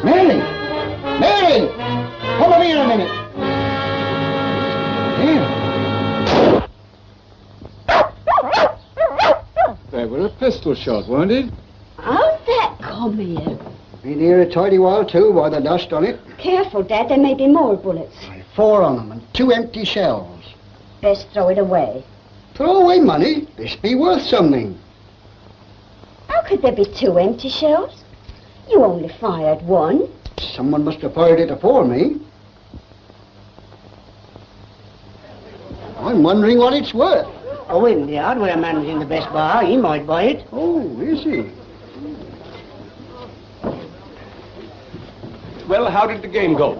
Mary! Mary! Come over here a minute. Here. They were a pistol shot, weren't it? How'd that come here? Been here a tidy while, too, by the dust on it. Careful, Dad, there may be more bullets. 4 on them and 2 empty shells. Best throw it away. Throw away money? This be worth something. How could there be 2 empty shells? You only fired 1. Someone must have fired it afore me. I'm wondering what it's worth. Oh, in the hardware man's in the best bar. He might buy it. Oh, is he? Well, how did the game go?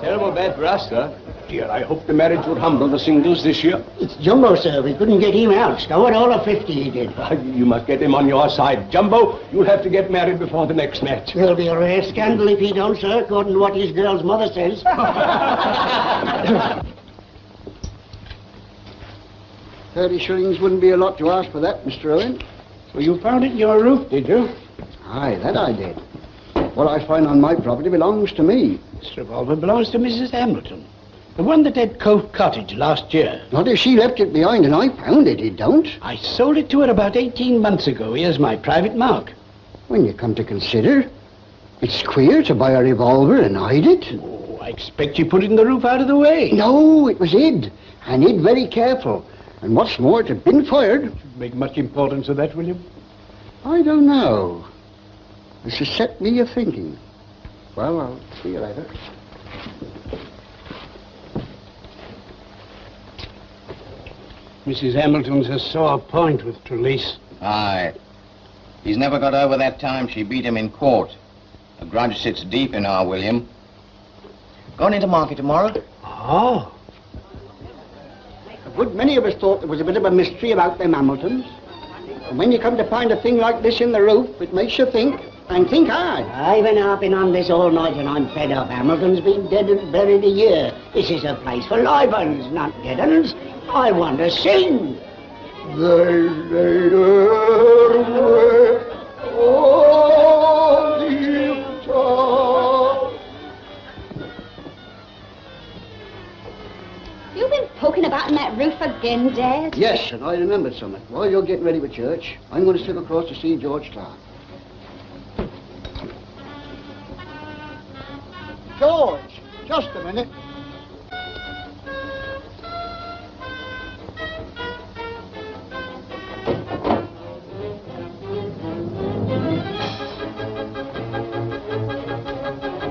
Terrible bad for us, sir. Dear, I hope the marriage would humble the singles this year. It's Jumbo, sir. We couldn't get him out. Scored all of 50 he did. You must get him on your side. Jumbo, you'll have to get married before the next match. There'll be a rare scandal if he don't, sir, according to what his girl's mother says. 30 shillings wouldn't be a lot to ask for that, Mr. Owen. So you found it in your roof, did you? Aye, that I did. What I find on my property belongs to me. This revolver belongs to Mrs. Hamilton. The one that had Cottage last year. Not if she left it behind and I found it, it don't. I sold it to her about 18 months ago. Here's my private mark. When you come to consider, it's queer to buy a revolver and hide it. Oh, I expect you put it in the roof out of the way. No, it was hid, and hid very careful. And what's more, it had been fired. Make much importance of that, William? I don't know. This has set me a-thinking. Well, I'll see you later. Mrs. Hamilton's a sore point with Trelease. Aye. He's never got over that time she beat him in court. A grudge sits deep in our William. Going into market tomorrow? Oh. A good many of us thought there was a bit of a mystery about them Hamiltons. And when you come to find a thing like this in the roof, it makes you think, and think hard. I've been harping on this all night and I'm fed up. Hamilton's been dead and buried a year. This is a place for live uns, not dead uns. I want to sing. They laid her away on the top. You've been poking about in that roof again, Dad? Yes, and I remembered something. While you're getting ready for church, I'm going to slip across to see George Clark. George, just a minute.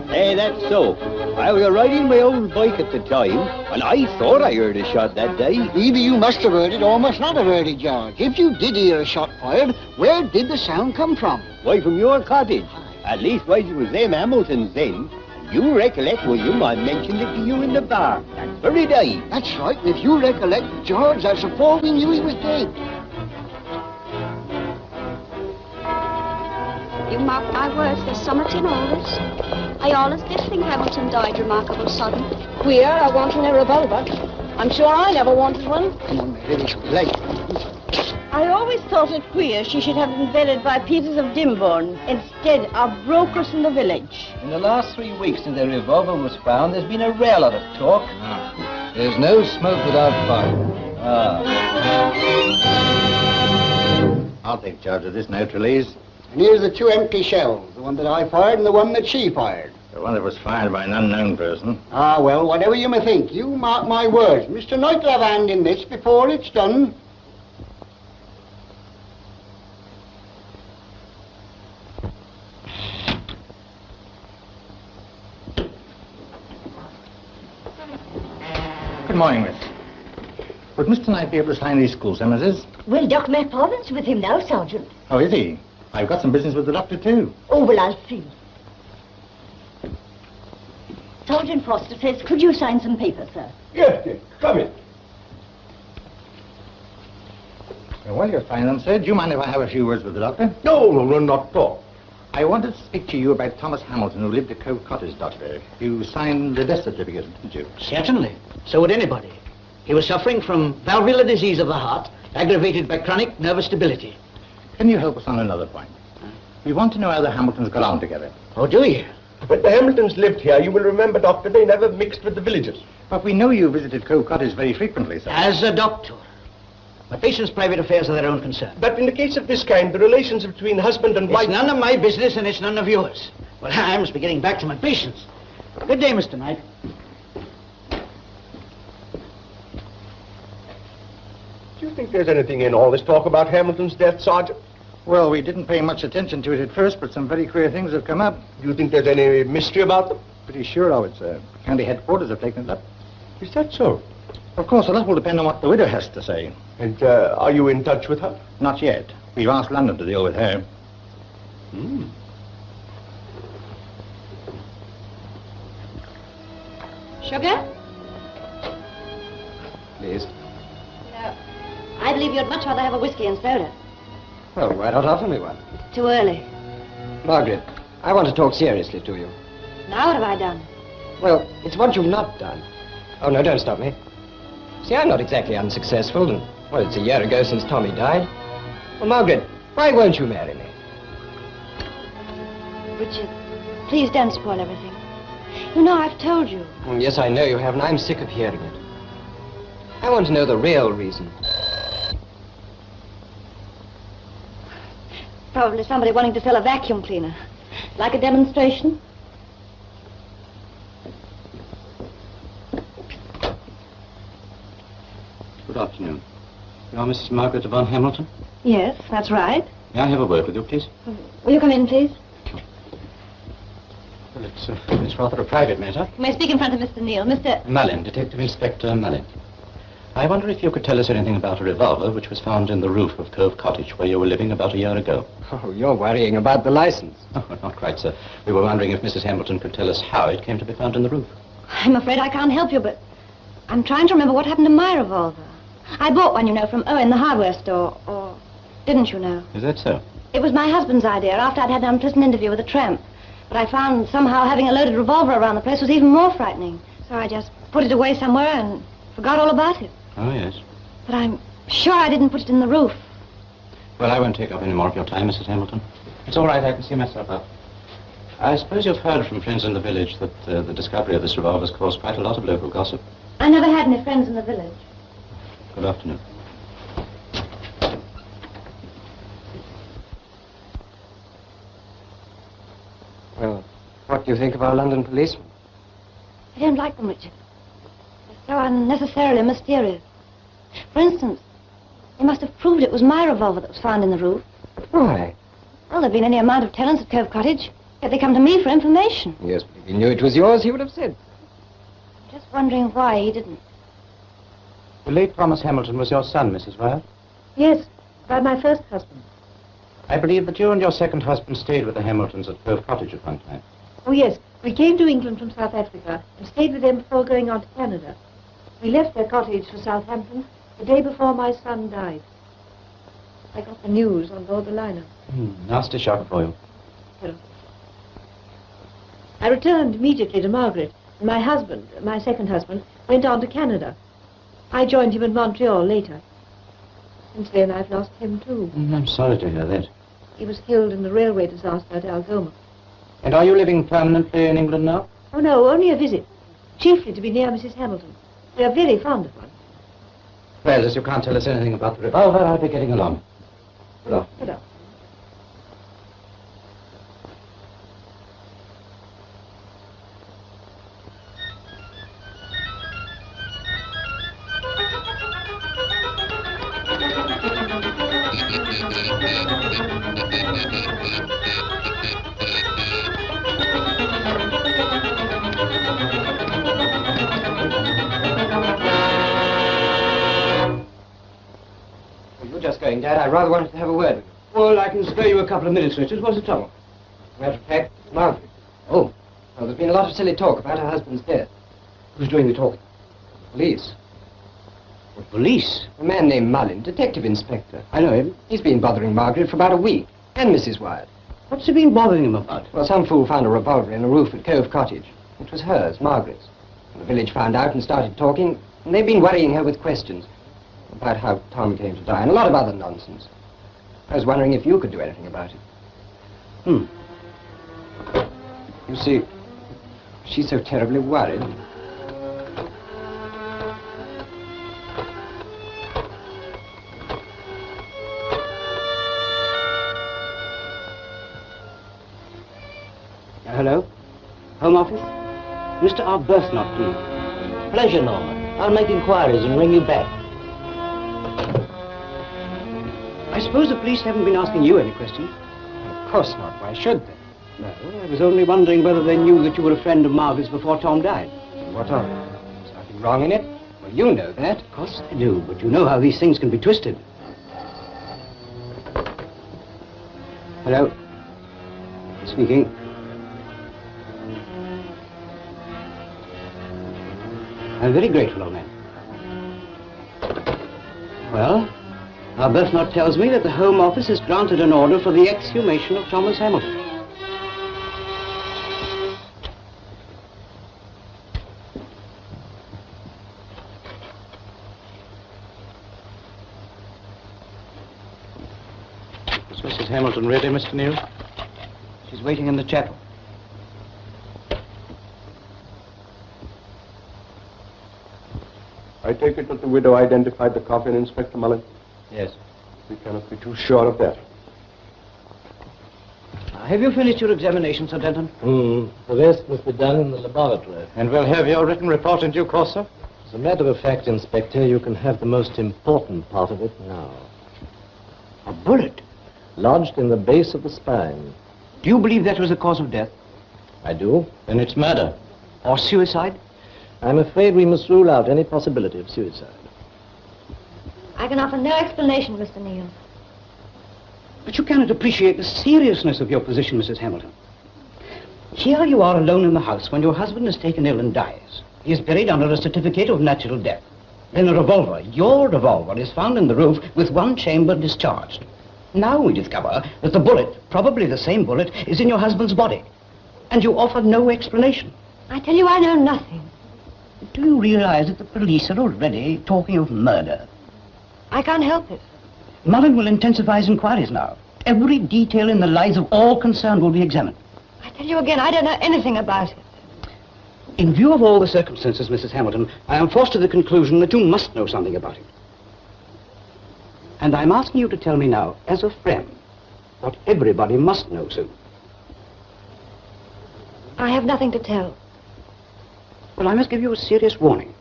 Hey, that's so. I was riding my old bike at the time, and I thought I heard a shot that day. Either you must have heard it or must not have heard it, George. If you did hear a shot fired, where did the sound come from? Why, from your cottage. At least, why, it was them Hamiltons then. You recollect, William, I mentioned it to you in the bar that very day. That's right, and if you recollect, George, that's before we knew he was dead. You mark my words, there's something in all this. I always did think Hamilton died remarkable sudden. Queer, I wanted a revolver. I'm sure I never wanted one. Come on, Mary, this way. Late. I always thought it queer she should have been buried by Peters of Dimborne instead of brokers in the village. In the last 3 weeks since the revolver was found, there's been a rare lot of talk. There's no smoke without fire. I'll take charge of this now, Trelease. And here's the 2 empty shells, the one that I fired and the one that she fired. The one that was fired by an unknown person. Ah, well, whatever you may think, you mark my words. Mr. Knight will have a hand in this before it's done. Good morning, miss. Would Mr. Knight be able to sign these school summonses? Well, Dr. McParvin's with him now, Sergeant. Oh, is he? I've got some business with the doctor, too. Oh, well, I'll see. Sergeant Foster says, could you sign some papers, sir? Yes, yes. Come in. Well, while you're signing them, sir, do you mind if I have a few words with the doctor? No, not at all. I wanted to speak to you about Thomas Hamilton, who lived at Cottage, Doctor. You signed the death certificate, didn't you? Certainly. So would anybody. He was suffering from valvular disease of the heart, aggravated by chronic nervous debility. Can you help us on another point? We want to know how the Hamiltons got on together. Oh, do you? When the Hamiltons lived here, you will remember, Doctor, they never mixed with the villagers. But we know you visited Cove Cottage very frequently, sir. As a doctor. My patients' private affairs are their own concern. But in the case of this kind, the relations between husband and wife... It's none of my business and it's none of yours. Well, I must be getting back to my patients. Good day, Mr. Knight. Do you think there's anything in all this talk about Hamilton's death, Sergeant? Well, we didn't pay much attention to it at first, but some very queer things have come up. Do you think there's any mystery about them? Pretty sure of it, sir. County headquarters have taken it up. Is that so? Of course, a lot will depend on what the widow has to say. And are you in touch with her? Not yet. We've asked London to deal with her. Sugar? Please. No. I believe you'd much rather have a whiskey and soda. Well, why not offer me one? Too early. Margaret, I want to talk seriously to you. Now what have I done? Well, it's what you've not done. Oh, no, don't stop me. See, I'm not exactly unsuccessful, and, well, it's a year ago since Tommy died. Well, Margaret, why won't you marry me? Richard, please don't spoil everything. You know, I've told you. Yes, I know you have, and I'm sick of hearing it. I want to know the real reason. Probably somebody wanting to sell a vacuum cleaner. Like a demonstration? Good afternoon. You are Mrs. Margaret von Hamilton? Yes, that's right. May I have a word with you, please? Will you come in, please? Well, it's rather a private matter. You may speak in front of Mr. Neale. Mr. Mullin, Detective Inspector Mullin. I wonder if you could tell us anything about a revolver which was found in the roof of Cove Cottage where you were living about a year ago. Oh, you're worrying about the license. Oh, not quite, sir. We were wondering if Mrs. Hamilton could tell us how it came to be found in the roof. I'm afraid I can't help you, but I'm trying to remember what happened to my revolver. I bought one, you know, from Owen, the hardware store, or didn't you know? Is that so? It was my husband's idea after I'd had an unpleasant interview with a tramp. But I found somehow having a loaded revolver around the place was even more frightening. So I just put it away somewhere and forgot all about it. Oh, yes. But I'm sure I didn't put it in the roof. Well, I won't take up any more of your time, Mrs. Hamilton. It's all right, I can see myself up. I suppose you've heard from friends in the village that the discovery of this revolver has caused quite a lot of local gossip. I never had any friends in the village. Good afternoon. Well, what do you think of our London policemen? I don't like them, Richard. They're so unnecessarily mysterious. For instance, they must have proved it was my revolver that was found in the roof. Why? Well, there've been any amount of tenants at Cove Cottage, yet they come to me for information. Yes, but if he knew it was yours, he would have said. I'm just wondering why he didn't. The late Thomas Hamilton was your son, Mrs. Wyatt? Yes, by my first husband. I believe that you and your second husband stayed with the Hamiltons at Cove Cottage at one time. Oh, yes. We came to England from South Africa and stayed with them before going on to Canada. We left their cottage for Southampton the day before my son died. I got the news on board the liner. Nasty shock for you. Well, I returned immediately to Margaret, and my husband, my second husband, went on to Canada. I joined him in Montreal later. Since then, I've lost him, too. I'm sorry to hear that. He was killed in the railway disaster at Algoma. And are you living permanently in England now? Oh, no, only a visit. Chiefly to be near Mrs. Hamilton. We are very fond of one. Well, as you can't tell us anything about the revolver, I'll be getting along. Good afternoon. Good afternoon. You're just going, Dad. I rather wanted to have a word with you. Well, I can spare you a couple of minutes, Richard. What's the trouble? Matter of fact, it's Margaret. Oh. Well, there's been a lot of silly talk about her husband's death. Who's doing the talking? Police. What, police? A man named Mullin, detective inspector. I know him. He's been bothering Margaret for about a week. And Mrs. Wyatt. What's he been bothering him about? Well, some fool found a revolver in a roof at Cove Cottage. It was hers, Margaret's. The village found out and started talking, and they've been worrying her with questions about how Tom came to die and a lot of other nonsense. I was wondering if you could do anything about it. You see, she's so terribly worried. Hello? Home Office? Mr. Arbuthnot, please. Pleasure, Norman. I'll make inquiries and ring you back. I suppose the police haven't been asking you any questions? Of course not. Why should they? No, I was only wondering whether they knew that you were a friend of Margaret's before Tom died. What of it? There's nothing wrong in it. Well, you know that. Of course I do, but you know how these things can be twisted. Hello? Speaking. I'm very grateful, old man. Well, Arbuthnot tells me that the Home Office has granted an order for the exhumation of Thomas Hamilton. Is Mrs. Hamilton ready, Mr. Neale? She's waiting in the chapel. I take it that the widow identified the coffin, Inspector Mullen? Yes. We cannot be too sure of that. Have you finished your examination, Sir Denton? The rest must be done in the laboratory. And we'll have your written report in due course, sir? As a matter of fact, Inspector, you can have the most important part of it now. A bullet? Lodged in the base of the spine. Do you believe that was the cause of death? I do. Then it's murder. Or suicide? I'm afraid we must rule out any possibility of suicide. I can offer no explanation, Mr. Neale. But you cannot appreciate the seriousness of your position, Mrs. Hamilton. Here you are alone in the house when your husband is taken ill and dies. He is buried under a certificate of natural death. Then a revolver, your revolver, is found in the roof with one chamber discharged. Now we discover that the bullet, probably the same bullet, is in your husband's body. And you offer no explanation. I tell you, I know nothing. Do you realize that the police are already talking of murder? I can't help it. Mullen will intensify his inquiries now. Every detail in the lives of all concerned will be examined. I tell you again, I don't know anything about it. In view of all the circumstances, Mrs. Hamilton, I am forced to the conclusion that you must know something about it. And I'm asking you to tell me now, as a friend, what everybody must know soon. I have nothing to tell. Well, I must give you a serious warning.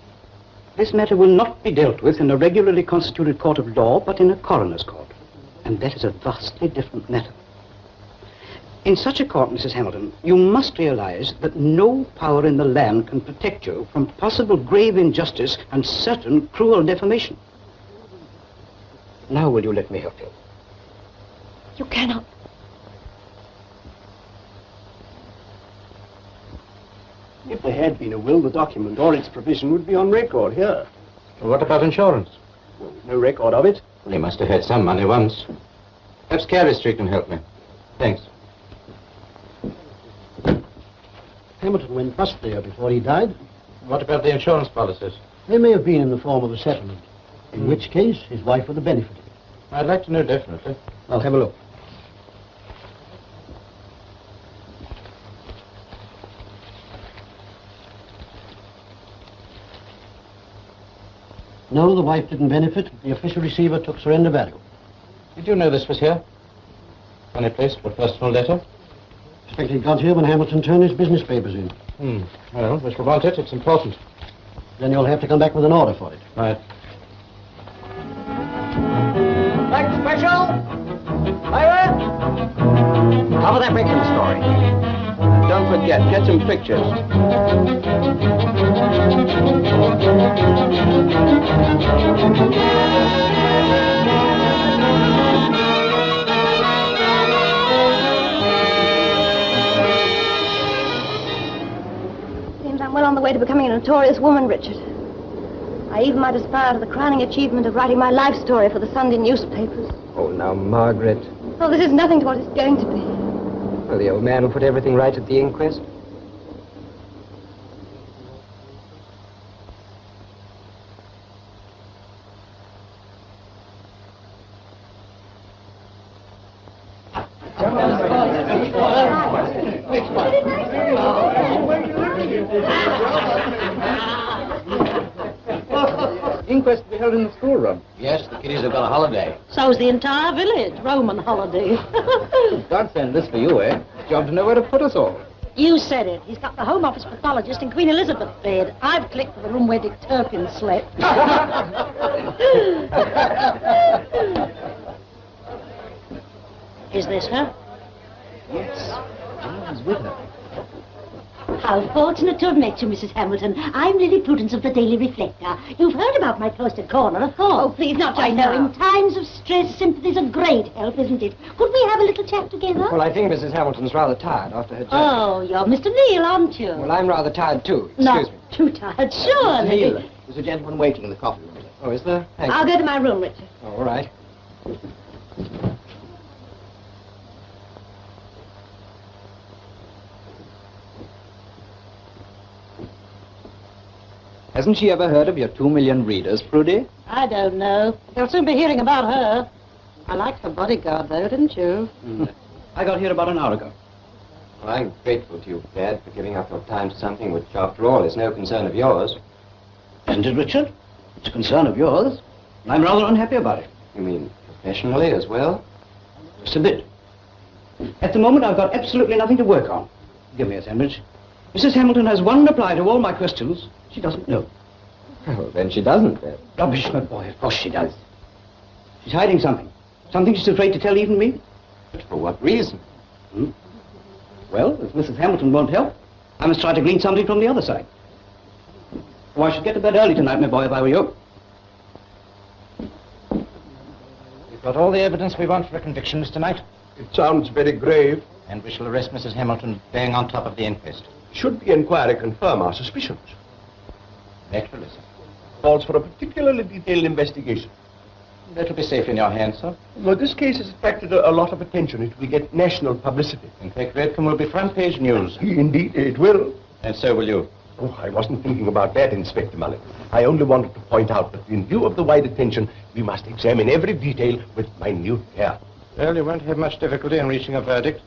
This matter will not be dealt with in a regularly constituted court of law, but in a coroner's court. And that is a vastly different matter. In such a court, Mrs. Hamilton, you must realize that no power in the land can protect you from possible grave injustice and certain cruel defamation. Now will you let me help you? You cannot. If there had been a will, the document or its provision would be on record here. Well, what about insurance? Well, no record of it. Well, he must have had some money once. Perhaps Carey Street can help me. Thanks. Hamilton went bust there before he died. What about the insurance policies? They may have been in the form of a settlement, in which case his wife would have benefited. I'd like to know definitely. I'll have a look. No, the wife didn't benefit. The official receiver took surrender value. Did you know this was here? Funny place for a personal letter? Expect it got here when Hamilton turned his business papers in. Well, we shall want it. It's important. Then you'll have to come back with an order for it. Right. Like special? Wyatt? Cover that victim story. Don't forget, get some pictures. Seems I'm well on the way to becoming a notorious woman, Richard. I even might aspire to the crowning achievement of writing my life story for the Sunday newspapers. Oh, now, Margaret. Oh, this is nothing to what it's going to be. Well, the old man will put everything right at the inquest. Inquest to be held in the schoolroom. Yes, the kiddies have got a holiday. So's the entire village. Roman holiday. God send this for you, eh? Job to know where to put us all. You said it. He's got the Home Office pathologist in Queen Elizabeth bed. I've clicked for the room where Dick Turpin slept. Is this her? Yes. Allan's with her. How fortunate to have met you, Mrs. Hamilton. I'm Lily Prudence of the Daily Reflector. You've heard about my cloistered corner, of course. Oh, please, not just I know, now. in times of stress, sympathy's a great help, isn't it? Could we have a little chat together? Well, I think Mrs. Hamilton's rather tired after her journey. Oh, you're Mr. Neale, aren't you? Well, I'm rather tired, too. Not Excuse me. too tired, sure. Neale, there's a gentleman waiting in the coffee room. Oh, is there? Thank I'll you. go to my room, Richard. Oh, all right. Hasn't she ever heard of your 2 million readers, Prudy? I don't know. They'll soon be hearing about her. I liked the bodyguard, though, didn't you? I got here about an hour ago. Well, I'm grateful to you, Dad, for giving up your time to something which, after all, is no concern of yours. Isn't it, Richard? It's a concern of yours. And I'm rather unhappy about it. You mean professionally as well? Just a bit. At the moment, I've got absolutely nothing to work on. Give me a sandwich. Mrs. Hamilton has one reply to all my questions. She doesn't know. Well, then she doesn't, then. Rubbish, my boy. Of course she does. She's hiding something. Something she's afraid to tell even me. But for what reason? Well, if Mrs. Hamilton won't help, I must try to glean something from the other side. Oh, I should get to bed early tonight, my boy, if I were you. We've got all the evidence we want for a conviction, Mr. Knight. It sounds very grave. And we shall arrest Mrs. Hamilton being on top of the inquest. Should the inquiry confirm our suspicions? Naturally, sir. Calls for a particularly detailed investigation. That'll be safe in your hands, sir. Well, this case has attracted a lot of attention. It will get national publicity. In fact, Redcombe will be front-page news. Indeed, it will. And so will you. Oh, I wasn't thinking about that, Inspector Mullen. I only wanted to point out that in view of the wide attention, we must examine every detail with minute care. Well, you won't have much difficulty in reaching a verdict.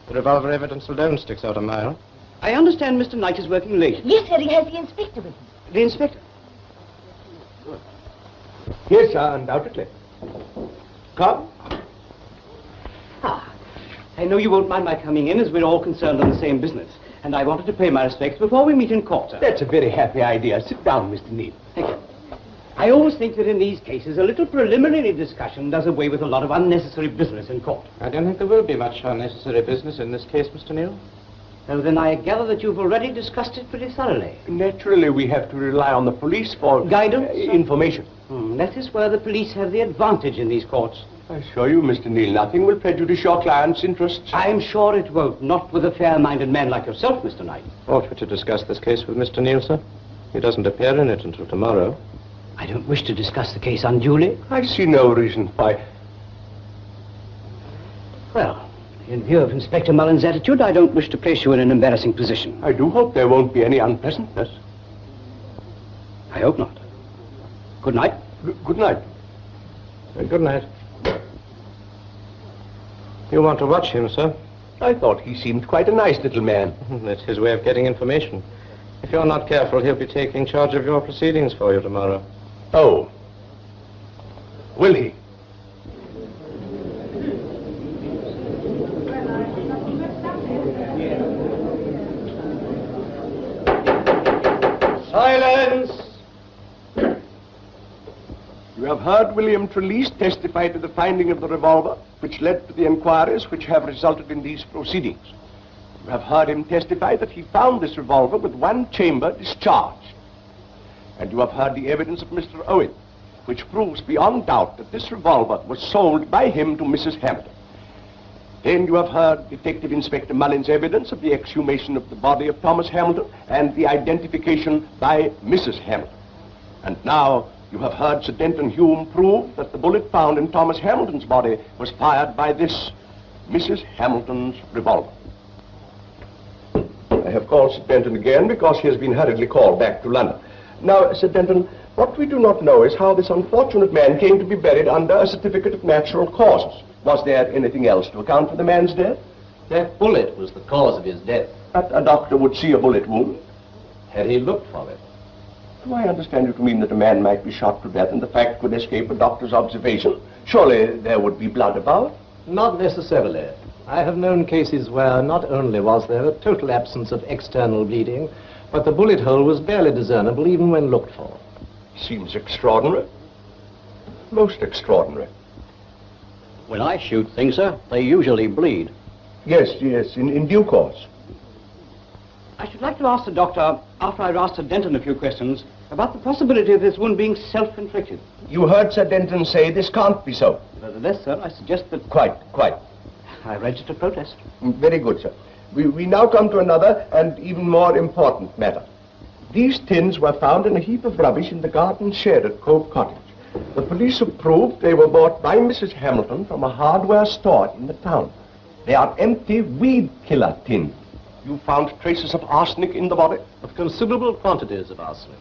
The revolver evidence alone sticks out a mile. I understand Mr. Knight is working late. Yes, sir, he has the inspector with him. The inspector? Yes, sir, undoubtedly. Come. I know you won't mind my coming in, as we're all concerned on the same business. And I wanted to pay my respects before we meet in court, sir. That's a very happy idea. Sit down, Mr. Neale. Thank you. I always think that in these cases, a little preliminary discussion does away with a lot of unnecessary business in court. I don't think there will be much unnecessary business in this case, Mr. Neale. Well, then I gather that you've already discussed it pretty thoroughly. Naturally, we have to rely on the police for... Guidance? Information. That is where the police have the advantage in these courts. I assure you, Mr. Neale, nothing will prejudice your client's interests. I'm sure it won't. Not with a fair-minded man like yourself, Mr. Knight. Ought we to discuss this case with Mr. Neale, sir? He doesn't appear in it until tomorrow. I don't wish to discuss the case unduly. I see no reason why... Well, in view of Inspector Mullen's attitude, I don't wish to place you in an embarrassing position. I do hope there won't be any unpleasantness. I hope not. Good night. Good night. Good night. You want to watch him, sir? I thought he seemed quite a nice little man. That's his way of getting information. If you're not careful, he'll be taking charge of your proceedings for you tomorrow. Oh. Will he? Silence! You have heard William Trelease testify to the finding of the revolver, which led to the inquiries which have resulted in these proceedings. You have heard him testify that he found this revolver with one chamber discharged. And you have heard the evidence of Mr. Owen, which proves beyond doubt that this revolver was sold by him to Mrs. Hamilton. Then you have heard Detective Inspector Mullen's evidence of the exhumation of the body of Thomas Hamilton and the identification by Mrs. Hamilton. And now you have heard Sir Denton Hume prove that the bullet found in Thomas Hamilton's body was fired by this Mrs. Hamilton's revolver. I have called Sir Denton again because he has been hurriedly called back to London. Now, Sir Denton, What we do not know is how this unfortunate man came to be buried under a certificate of natural causes. Was there anything else to account for the man's death? That bullet was the cause of his death. A doctor would see a bullet wound. Had he looked for it? Do I understand you to mean that a man might be shot to death and the fact could escape a doctor's observation? Surely there would be blood about? Not necessarily. I have known cases where not only was there a total absence of external bleeding, but the bullet hole was barely discernible even when looked for. Seems extraordinary. Most extraordinary. When I shoot things, sir, they usually bleed. Yes, in due course. I should like to ask the doctor, after I've asked Sir Denton a few questions, about the possibility of this wound being self-inflicted. You heard Sir Denton say this can't be so. Nevertheless, sir, I suggest that... Quite. I register protest. Very good, sir. We now come to another and even more important matter. These tins were found in a heap of rubbish in the garden shed at Cove Cottage. The police have proved they were bought by Mrs. Hamilton from a hardware store in the town. They are empty weed killer tins. You found traces of arsenic in the body? Of considerable quantities of arsenic.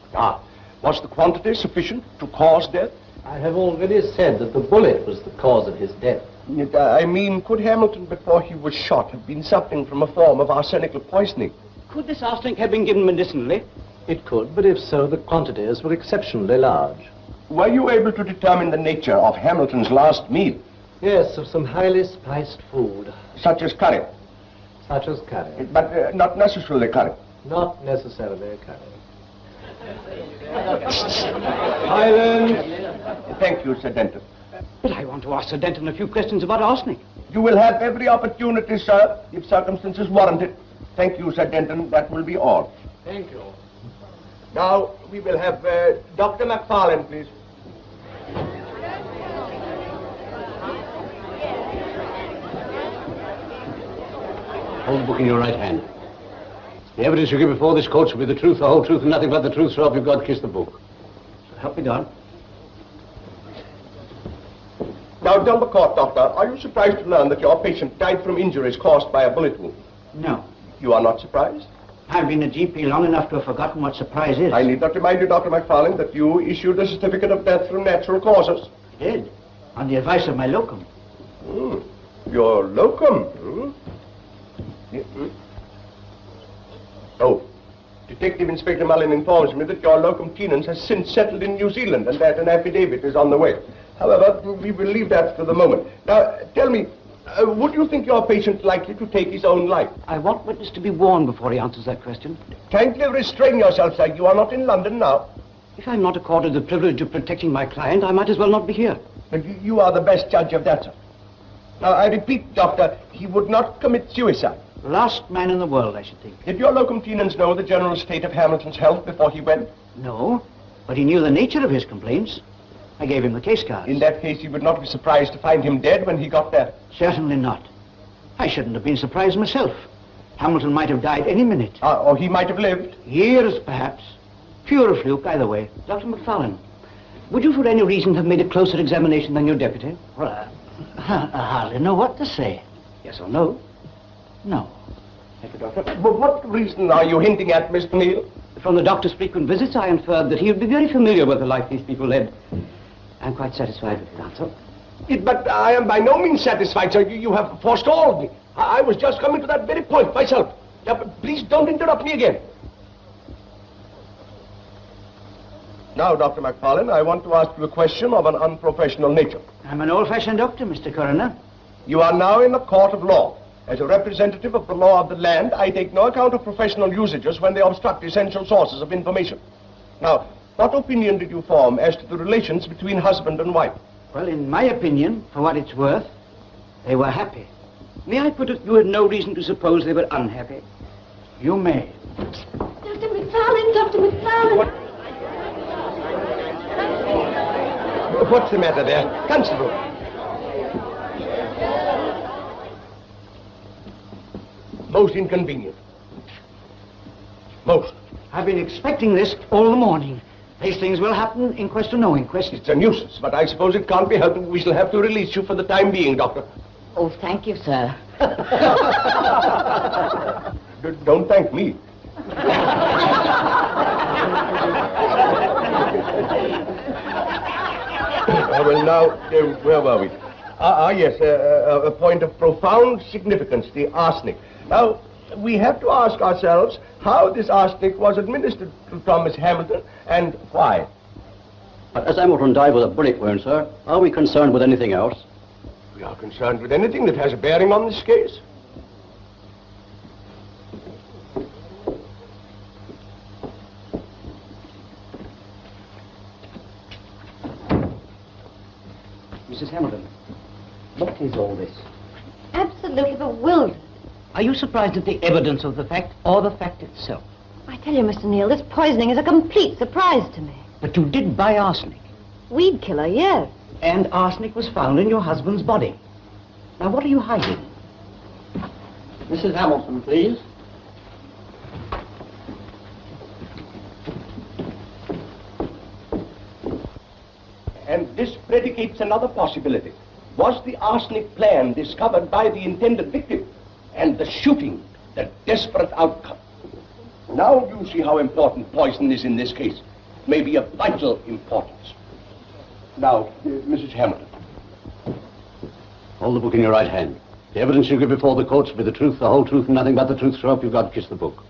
Was the quantity sufficient to cause death? I have already said that the bullet was the cause of his death. I mean, could Hamilton, before he was shot, have been suffering from a form of arsenical poisoning? Could this arsenic have been given medicinally? It could, but if so, the quantities were exceptionally large. Were you able to determine the nature of Hamilton's last meal? Yes, of some highly spiced food. Such as curry? Such as curry. But not necessarily curry? Not necessarily curry. Silence! Thank you, Sir Denton. But I want to ask Sir Denton a few questions about arsenic. You will have every opportunity, sir, if circumstances warrant it. Thank you, Sir Denton. That will be all. Thank you. Now, we will have Dr. McFarlane, please. Hold the book in your right hand. The evidence you give before this court shall be the truth, the whole truth, and nothing but the truth, so help you God, kiss the book. Help me God. Now, tell the court, doctor, are you surprised to learn that your patient died from injuries caused by a bullet wound? No. You are not surprised? I've been a GP long enough to have forgotten what surprise is. I need not remind you, Dr. McFarlane, that you issued a certificate of death from natural causes. I did, on the advice of my locum. Your locum? Oh, Detective Inspector Mullin informs me that your locum tenens has since settled in New Zealand and that an affidavit is on the way. However, we will leave that for the moment. Now, tell me, would you think your patient likely to take his own life? I want witness to be warned before he answers that question. Kindly restrain yourself, sir. You are not in London now. If I'm not accorded the privilege of protecting my client, I might as well not be here. But you are the best judge of that, sir. Now, I repeat, Doctor, he would not commit suicide. Last man in the world, I should think. Did your locum tenens know the general state of Hamilton's health before he went? No, but he knew the nature of his complaints. I gave him the case cards. In that case, you would not be surprised to find him dead when he got there? Certainly not. I shouldn't have been surprised myself. Hamilton might have died any minute. Or he might have lived? Years, perhaps. Pure fluke, either way. Dr. McFarlane, would you for any reason have made a closer examination than your deputy? Well, I hardly know what to say. Yes or no? No. Thank you, Doctor. But what reason are you hinting at, Mr. Neale? From the doctor's frequent visits, I inferred that he would be very familiar with the life these people led. I'm quite satisfied with his answer. But I am by no means satisfied, sir. You have forestalled me. I was just coming to that very point myself. Now, please don't interrupt me again. Now, Dr. McFarlane, I want to ask you a question of an unprofessional nature. I'm an old-fashioned doctor, Mr. Coroner. You are now in a court of law. As a representative of the law of the land, I take no account of professional usages when they obstruct essential sources of information. Now, what opinion did you form as to the relations between husband and wife? Well, in my opinion, for what it's worth, they were happy. May I put it, you had no reason to suppose they were unhappy? You may. Dr. McFarlane, Dr. McFarlane. What's the matter there? Constable. Most inconvenient. Most. I've been expecting this all the morning. These things will happen, inquest or no inquest. It's a nuisance, but I suppose it can't be helped. We shall have to release you for the time being, Doctor. Oh, thank you, sir. Don't thank me. Well, now, where were we? Yes, a point of profound significance, the arsenic. Now, we have to ask ourselves how this arsenic was administered to Thomas Hamilton and why. But as Hamilton died with a bullet wound, sir, are we concerned with anything else? We are concerned with anything that has a bearing on this case. Mrs. Hamilton, what is all this? Absolutely bewildered. Are you surprised at the evidence of the fact or the fact itself? I tell you, Mr. Neale, this poisoning is a complete surprise to me. But you did buy arsenic. Weed killer, yes. And arsenic was found in your husband's body. Now, what are you hiding? Mrs. Hamilton, please. And this predicates another possibility. Was the arsenic plan discovered by the intended victim? And the shooting, the desperate outcome. Now you see how important poison is in this case. Maybe of vital importance. Now, Mrs. Hamilton. Hold the book in your right hand. The evidence you give before the court shall be the truth, the whole truth, and nothing but the truth. So help you God, kiss the book.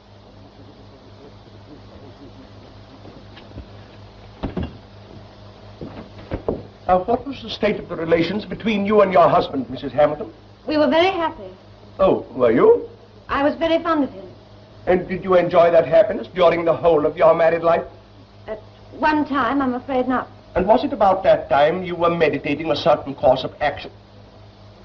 Now, what was the state of the relations between you and your husband, Mrs. Hamilton? We were very happy. Oh, were you? I was very fond of him. And did you enjoy that happiness during the whole of your married life? At one time, I'm afraid not. And was it about that time you were meditating a certain course of action?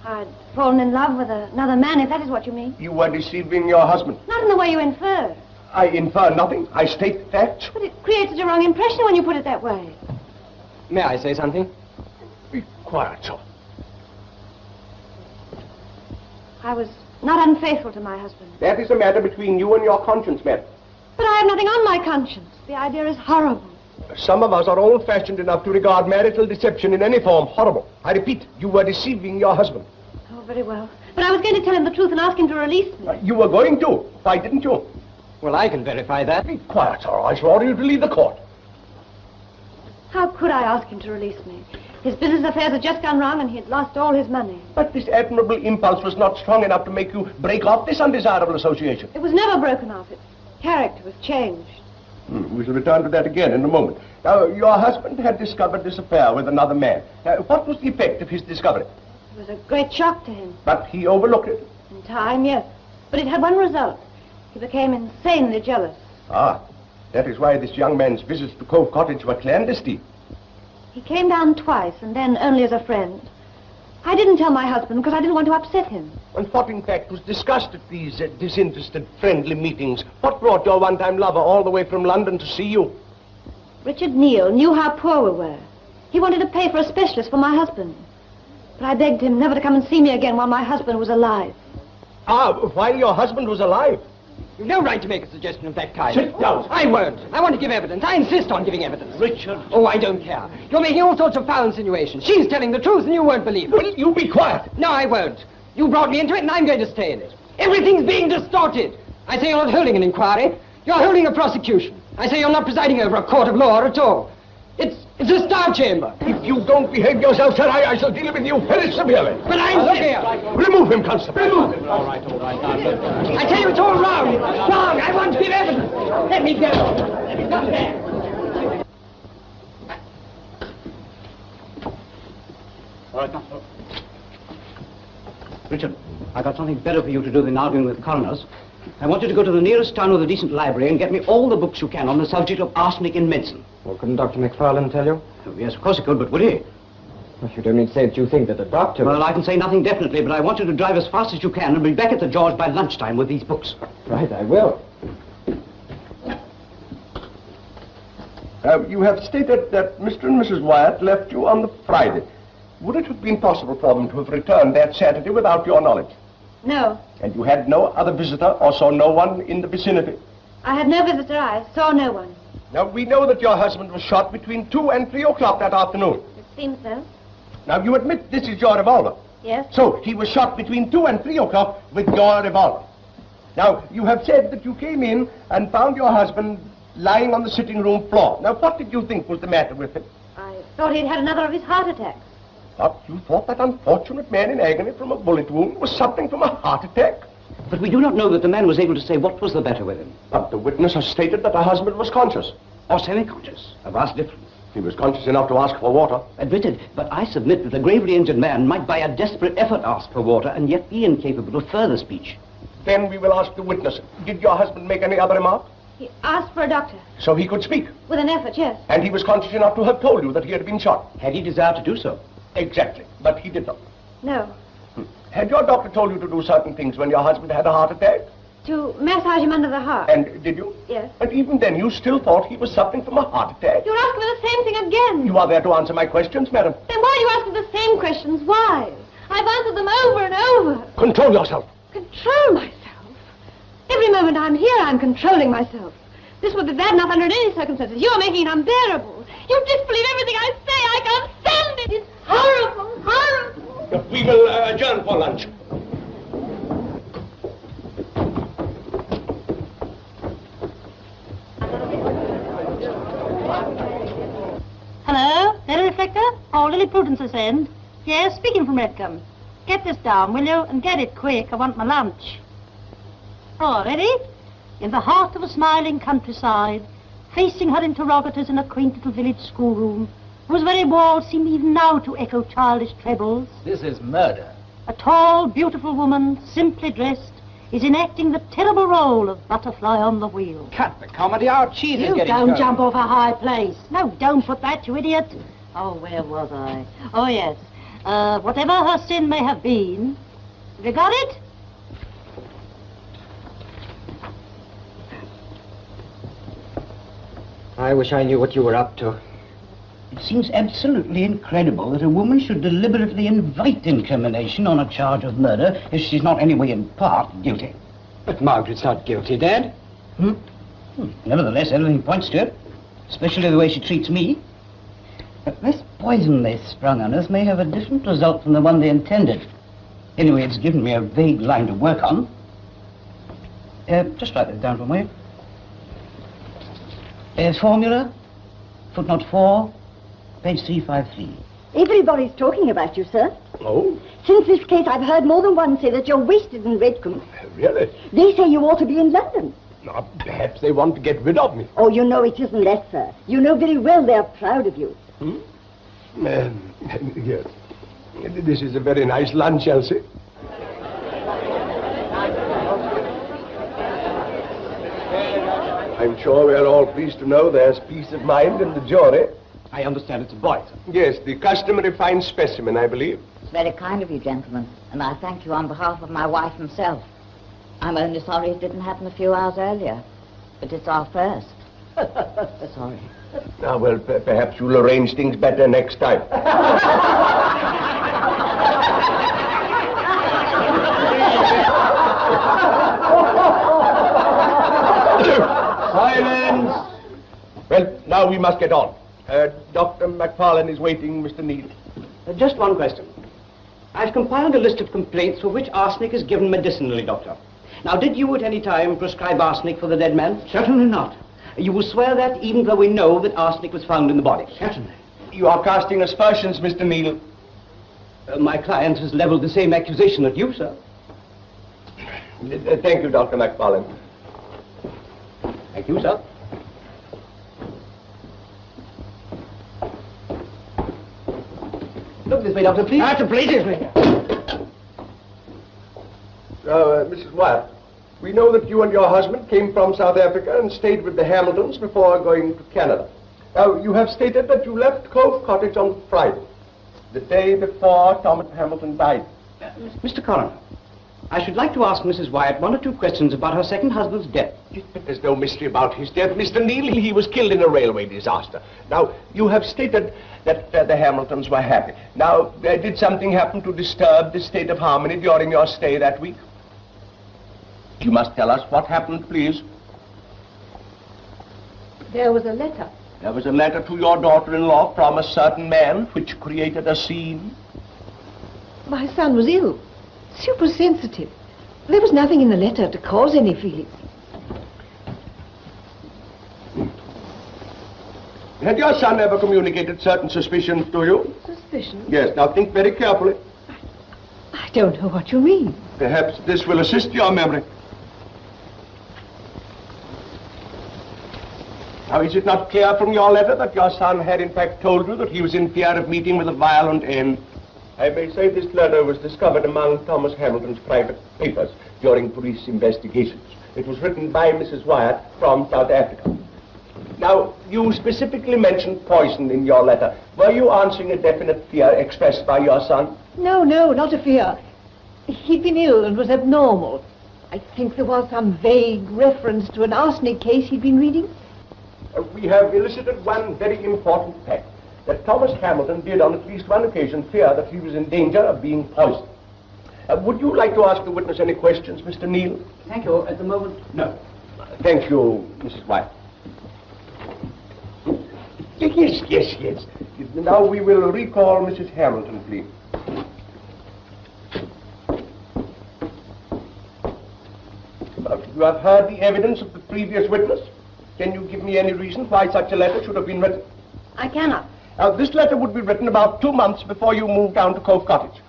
I'd fallen in love with another man, if that is what you mean. You were deceiving your husband. Not in the way you infer. I infer nothing. I state facts. But it creates a wrong impression when you put it that way. May I say something? Be quiet, sir. I was not unfaithful to my husband. That is a matter between you and your conscience, madam. But I have nothing on my conscience. The idea is horrible. Some of us are old-fashioned enough to regard marital deception in any form horrible. I repeat, you were deceiving your husband. Oh, very well. But I was going to tell him the truth and ask him to release me. You were going to. Why didn't you? Well, I can verify that. Be quiet, sir. I shall order you to leave the court. How could I ask him to release me? His business affairs had just gone wrong and he had lost all his money. But this admirable impulse was not strong enough to make you break off this undesirable association. It was never broken off. Its character was changed. We shall return to that again in a moment. Now, your husband had discovered this affair with another man. What was the effect of his discovery? It was a great shock to him. But he overlooked it. In time, yes. But it had one result. He became insanely jealous. Ah, that is why this young man's visits to Cove Cottage were clandestine. He came down twice, and then only as a friend. I didn't tell my husband because I didn't want to upset him. And what, in fact, was discussed at these disinterested, friendly meetings? What brought your one-time lover all the way from London to see you? Richard Neale knew how poor we were. He wanted to pay for a specialist for my husband. But I begged him never to come and see me again while my husband was alive. Ah, while your husband was alive? You've no right to make a suggestion of that kind. Sit down. I won't. I want to give evidence. I insist on giving evidence. Richard. Oh, I don't care. You're making all sorts of foul insinuations. She's telling the truth and you won't believe it. Will you be quiet? No, I won't. You brought me into it and I'm going to stay in it. Everything's being distorted. I say you're not holding an inquiry. You're holding a prosecution. I say you're not presiding over a court of law at all. It's a star chamber. If you don't behave yourself, sir, I shall deal with you very severely. But I'm severe. Remove him, Constable. Remove him. All right. I tell you, it's all wrong. It's wrong. I want to give evidence. Let me go. Let me come there. All right, Constable. Richard, I got something better for you to do than arguing with coroners. I want you to go to the nearest town with a decent library and get me all the books you can on the subject of arsenic in medicine. Well, couldn't Dr. McFarlane tell you? Oh, yes, of course he could, but would he? Well, you don't mean to say that you think that the doctor... Well, I can say nothing definitely, but I want you to drive as fast as you can and be back at the George by lunchtime with these books. Right, I will. You have stated that Mr. and Mrs. Wyatt left you on the Friday. Would it have been possible for them to have returned that Saturday without your knowledge? No. And you had no other visitor or saw no one in the vicinity? I had no visitor. I saw no one. Now, we know that your husband was shot between 2 and 3 o'clock that afternoon. It seems so. Now, you admit this is your revolver? Yes. So, he was shot between 2 and 3 o'clock with your revolver. Now, you have said that you came in and found your husband lying on the sitting room floor. Now, what did you think was the matter with him? I thought he'd had another of his heart attacks. What? You thought that unfortunate man in agony from a bullet wound was suffering from a heart attack? But we do not know that the man was able to say what was the matter with him. But the witness has stated that her husband was conscious. Or semi-conscious. A vast difference. He was conscious enough to ask for water. Admitted, but I submit that a gravely injured man might by a desperate effort ask for water and yet be incapable of further speech. Then we will ask the witness. Did your husband make any other remark? He asked for a doctor. So he could speak? With an effort, yes. And he was conscious enough to have told you that he had been shot? Had he desired to do so? Exactly, but he did not. No. Had your doctor told you to do certain things when your husband had a heart attack? To massage him under the heart. And did you? Yes. But even then, you still thought he was suffering from a heart attack? You're asking me the same thing again. You are there to answer my questions, madam. Then why are you asking the same questions? Why? I've answered them over and over. Control yourself. Control myself? Every moment I'm here, I'm controlling myself. This would be bad enough under any circumstances. You're making it unbearable. You disbelieve everything I say. I can't stand it. It's horrible, horrible. We will adjourn for lunch. Hello? Daily Reflector? Oh, Lily Prudence's end. Yes, speaking from Redcombe. Get this down, will you? And get it quick. I want my lunch. Oh, ready? In the heart of a smiling countryside, facing her interrogators in a quaint little village schoolroom, whose very walls seem even now to echo childish trebles. This is murder. A tall, beautiful woman, simply dressed, is enacting the terrible role of butterfly on the wheel. Cut the comedy. Our cheese is You getting don't cold. jump off a high place. No, don't put that, you idiot. Oh, where was I? Oh, yes. Whatever her sin may have been. Have you got it? I wish I knew what you were up to. It seems absolutely incredible that a woman should deliberately invite incrimination on a charge of murder if she's not anyway in part guilty. But Margaret's not guilty, Dad. Nevertheless, everything points to it, especially the way she treats me. But this poison they sprung on us may have a different result from the one they intended. Anyway, it's given me a vague line to work on. Just write this down for me. Formula, footnote 4, page 353. Everybody's talking about you, sir. Oh? Since this case, I've heard more than one say that you're wasted in Redcombe. Really? They say you ought to be in London. Now, perhaps they want to get rid of me. Oh, you know it isn't that, sir. You know very well they're proud of you. Yes. This is a very nice lunch, Elsie. I'm sure we're all pleased to know there's peace of mind in the jury. I understand it's a boy, sir. Yes, the customary fine specimen, I believe. It's very kind of you, gentlemen, and I thank you on behalf of my wife and self. I'm only sorry it didn't happen a few hours earlier, but it's our first. Sorry. Now, well, perhaps you'll arrange things better next time. Silence! Well, now we must get on. Dr. McFarlane is waiting, Mr. Neale. Just one question. I've compiled a list of complaints for which arsenic is given medicinally, Doctor. Now, did you at any time prescribe arsenic for the dead man? Certainly not. You will swear that even though we know that arsenic was found in the body? Certainly. You are casting aspersions, Mr. Neale. My client has leveled the same accusation at you, sir. Thank you, Dr. McFarlane. Thank you, sir. Look this way, Doctor, please. Please, this way. Mrs. Wyatt, we know that you and your husband came from South Africa and stayed with the Hamiltons before going to Canada. Now, you have stated that you left Cove Cottage on Friday, the day before Thomas Hamilton died. Mr. Coroner, I should like to ask Mrs. Wyatt one or two questions about her second husband's death. But there's no mystery about his death. Mr. Neale, he was killed in a railway disaster. Now, you have stated that the Hamiltons were happy. Now, did something happen to disturb this state of harmony during your stay that week? You must tell us what happened, please. There was a letter. There was a letter to your daughter-in-law from a certain man which created a scene. My son was ill, super sensitive. There was nothing in the letter to cause any feeling. Had your son ever communicated certain suspicions to you? Suspicion? Yes, now think very carefully. I don't know what you mean. Perhaps this will assist your memory. Now, is it not clear from your letter that your son had in fact told you that he was in fear of meeting with a violent end? I may say this letter was discovered among Thomas Hamilton's private papers during police investigations. It was written by Mrs. Wyatt from South Africa. Now, you specifically mentioned poison in your letter. Were you answering a definite fear expressed by your son? No, not a fear. He'd been ill and was abnormal. I think there was some vague reference to an arsenic case he'd been reading. We have elicited one very important fact, that Thomas Hamilton did on at least one occasion fear that he was in danger of being poisoned. Would you like to ask the witness any questions, Mr. Neale? Thank you. At the moment, no. Thank you, Mrs. Wyatt. Yes. Now we will recall Mrs. Hamilton, please. You have heard the evidence of the previous witness. Can you give me any reason why such a letter should have been written? I cannot. Now, this letter would be written about 2 months before you moved down to Cove Cottage.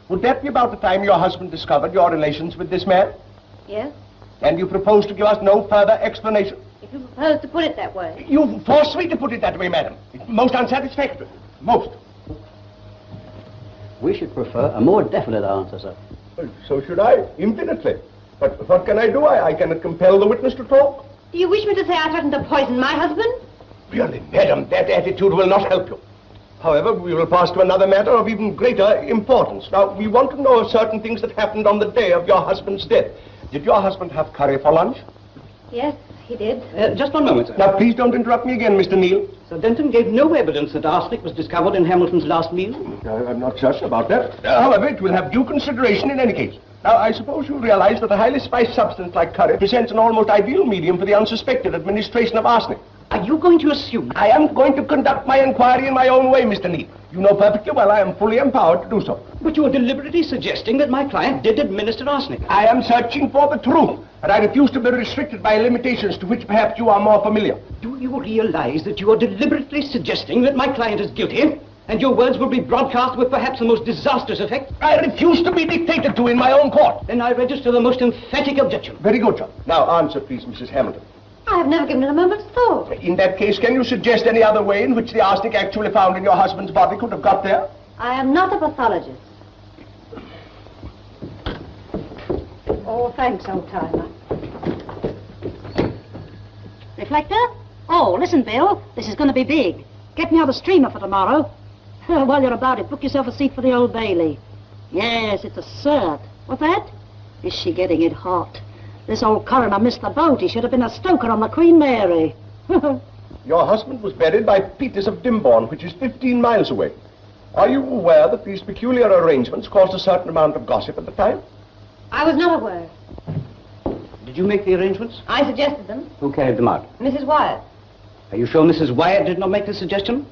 Would that be about the time your husband discovered your relations with this man? Yes. And you propose to give us no further explanation? If you propose to put it that way. You force me to put it that way, madam. It's most unsatisfactory. Most. We should prefer a more definite answer, sir. Well, so should I, infinitely. But what can I do? I cannot compel the witness to talk. Do you wish me to say I threatened to poison my husband? Really, madam, that attitude will not help you. However, we will pass to another matter of even greater importance. Now, we want to know certain things that happened on the day of your husband's death. Did your husband have curry for lunch? Yes, he did. Just one moment, sir. Now, please don't interrupt me again, Mr. Neale. Sir Denton gave no evidence that arsenic was discovered in Hamilton's last meal. I'm not certain about that. However, it will have due consideration in any case. Now, I suppose you realize that a highly spiced substance like curry presents an almost ideal medium for the unsuspected administration of arsenic. Are you going to assume? I am going to conduct my inquiry in my own way, Mr. Neale. You know perfectly well I am fully empowered to do so. But you are deliberately suggesting that my client did administer arsenic. I am searching for the truth, and I refuse to be restricted by limitations to which perhaps you are more familiar. Do you realize that you are deliberately suggesting that my client is guilty? And your words will be broadcast with perhaps the most disastrous effect? I refuse to be dictated to in my own court. Then I register the most emphatic objection. Very good, sir. Now answer, please, Mrs. Hamilton. I have never given it a moment's thought. In that case, can you suggest any other way in which the arsenic actually found in your husband's body could have got there? I am not a pathologist. Oh, thanks, old timer. Reflector? Oh, listen, Bill. This is going to be big. Get me out a streamer for tomorrow. While you're about it, book yourself a seat for the Old Bailey. Yes, it's absurd. What's that? Is she getting it hot? This old coroner missed the boat. He should have been a stoker on the Queen Mary. Your husband was buried by Peters of Dimborne, which is 15 miles away. Are you aware that these peculiar arrangements caused a certain amount of gossip at the time? I was not aware. Did you make the arrangements? I suggested them. Who carried them out? Mrs. Wyatt. Are you sure Mrs. Wyatt did not make the suggestion?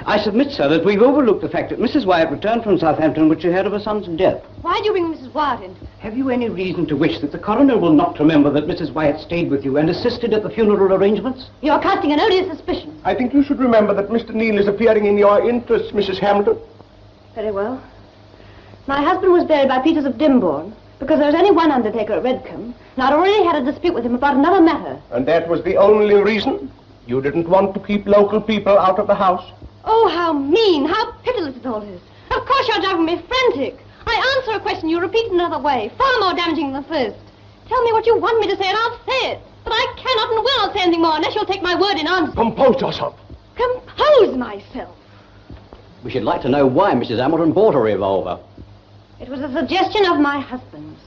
I submit, sir, that we've overlooked the fact that Mrs. Wyatt returned from Southampton when she heard of her son's death. Why did you bring Mrs. Wyatt in? Have you any reason to wish that the coroner will not remember that Mrs. Wyatt stayed with you and assisted at the funeral arrangements? You're casting an odious suspicion. I think you should remember that Mr. Neale is appearing in your interests, Mrs. Hamilton. Very well. My husband was buried by Peters of Dimborne because there was only one undertaker at Redcombe, and I'd already had a dispute with him about another matter. And that was the only reason? You didn't want to keep local people out of the house? Oh, how mean, how pitiless it all is. Of course you're driving me frantic. I answer a question, you repeat another way, far more damaging than the first. Tell me what you want me to say and I'll say it. But I cannot and will not say anything more unless you'll take my word in answer. Compose yourself. Compose myself. We should like to know why Mrs. Hamilton bought a revolver. It was a suggestion of my husband's.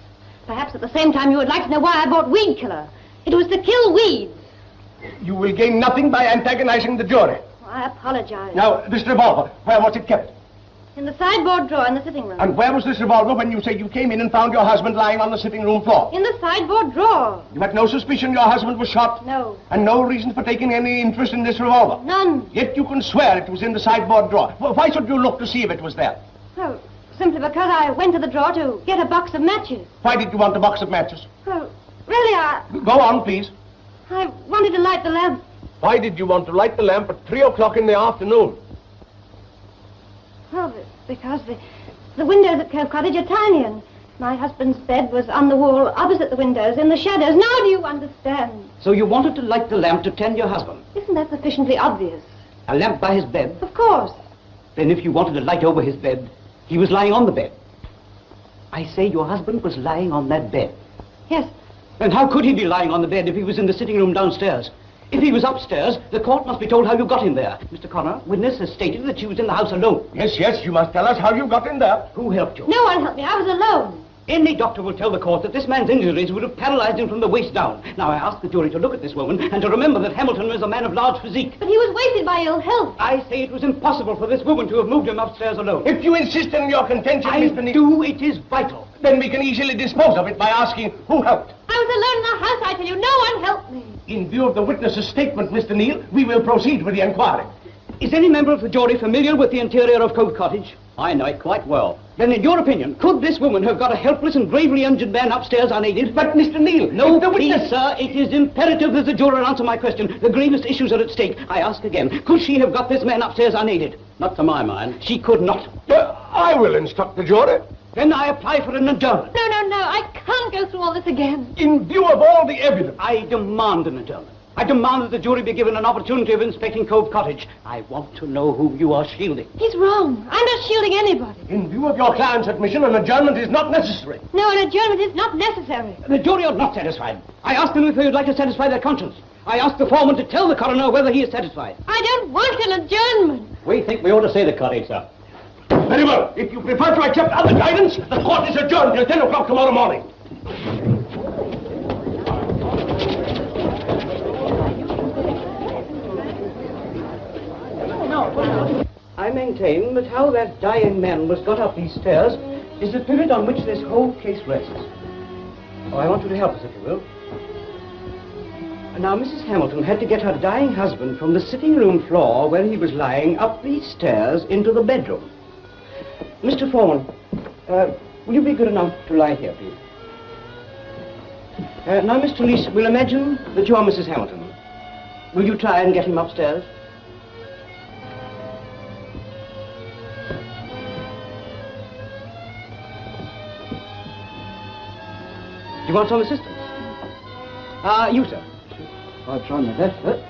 Perhaps at the same time you would like to know why I bought Weed Killer. It was to kill weeds. You will gain nothing by antagonizing the jury. I apologize. Now, this revolver, where was it kept? In the sideboard drawer in the sitting room. And where was this revolver when you say you came in and found your husband lying on the sitting room floor? In the sideboard drawer. You had no suspicion your husband was shot? No. And no reason for taking any interest in this revolver? None. Yet you can swear it was in the sideboard drawer. Well, why should you look to see if it was there? Oh, simply because I went to the drawer to get a box of matches. Why did you want a box of matches? Oh, really, Go on, please. I wanted to light the lamp Why did you want to light the lamp at 3 o'clock in the afternoon? Well, because the windows at Cove Cottage are tiny, and my husband's bed was on the wall opposite the windows, in the shadows. Now do you understand? So you wanted to light the lamp to tend your husband? Isn't that sufficiently obvious? A lamp by his bed? Of course. Then if you wanted to light over his bed, he was lying on the bed. I say your husband was lying on that bed. Yes. And how could he be lying on the bed if he was in the sitting room downstairs? If he was upstairs, the court must be told how you got in there. Mr. Coroner, witness has stated that she was in the house alone. Yes, you must tell us how you got in there. Who helped you? No one helped me. I was alone. Any doctor will tell the court that this man's injuries would have paralyzed him from the waist down. Now, I ask the jury to look at this woman and to remember that Hamilton was a man of large physique. But he was wasted by ill health. I say it was impossible for this woman to have moved him upstairs alone. If you insist on your contention, Mr. Neale... do. It is vital. Then we can easily dispose of it by asking who helped. I was alone in the house, I tell you. No one helped me. In view of the witness's statement, Mr. Neale, we will proceed with the inquiry. Is any member of the jury familiar with the interior of Cove Cottage? I know it quite well. Then, in your opinion, could this woman have got a helpless and gravely injured man upstairs unaided? But, Mr. Neale... No, please, sir, it is imperative that the juror answer my question. The gravest issues are at stake. I ask again, could she have got this man upstairs unaided? Not to my mind. She could not. I will instruct the jury. Then I apply for an adjournment. No. I can't go through all this again. In view of all the evidence... I demand an adjournment. I demand that the jury be given an opportunity of inspecting Cove Cottage. I want to know who you are shielding. He's wrong. I'm not shielding anybody. In view of your client's admission, an adjournment is not necessary. No, an adjournment is not necessary. The jury are not satisfied. I ask them if they would like to satisfy their conscience. I ask the foreman to tell the coroner whether he is satisfied. I don't want an adjournment. We think we ought to see the cottage, sir. Very well. If you prefer to accept other guidance, the court is adjourned till 10 o'clock tomorrow morning. I maintain that how that dying man was got up these stairs is the pivot on which this whole case rests. Oh, I want you to help us, if you will. And now, Mrs. Hamilton had to get her dying husband from the sitting room floor where he was lying up these stairs into the bedroom. Mr. Foreman, will you be good enough to lie here, please? Now, Mr. Leese, we'll imagine that you are Mrs. Hamilton. Will you try and get him upstairs? Do you want some assistance? You, sir. I'll try my best, sir.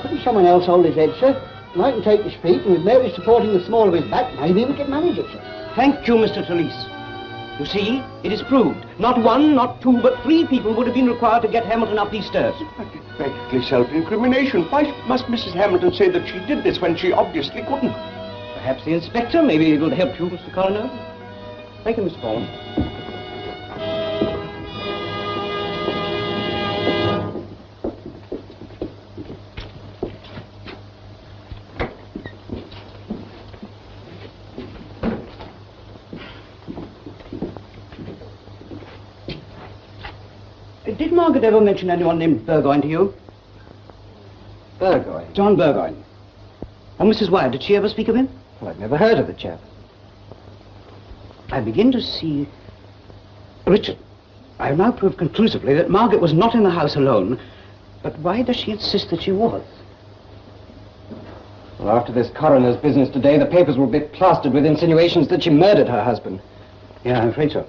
Couldn't someone else hold his head, sir? And I can take his feet, and with Mary supporting the small of his back, maybe we can manage it, sir. Thank you, Mr. Trelease. You see, it is proved. Not one, not two, but 3 people would have been required to get Hamilton up these stairs. But it's practically self-incrimination. Why must Mrs. Hamilton say that she did this when she obviously couldn't? Perhaps the inspector may be able to help you, Mr. Coroner. Thank you, Mr. Foreman. Did Margaret ever mention anyone named Burgoyne to you? Burgoyne? John Burgoyne. Or Mrs. Wyatt, did she ever speak of him? Well, I've never heard of the chap. I begin to see... Richard, I have now proved conclusively that Margaret was not in the house alone. But why does she insist that she was? Well, after this coroner's business today, the papers will be plastered with insinuations that she murdered her husband. Yeah, I'm afraid so.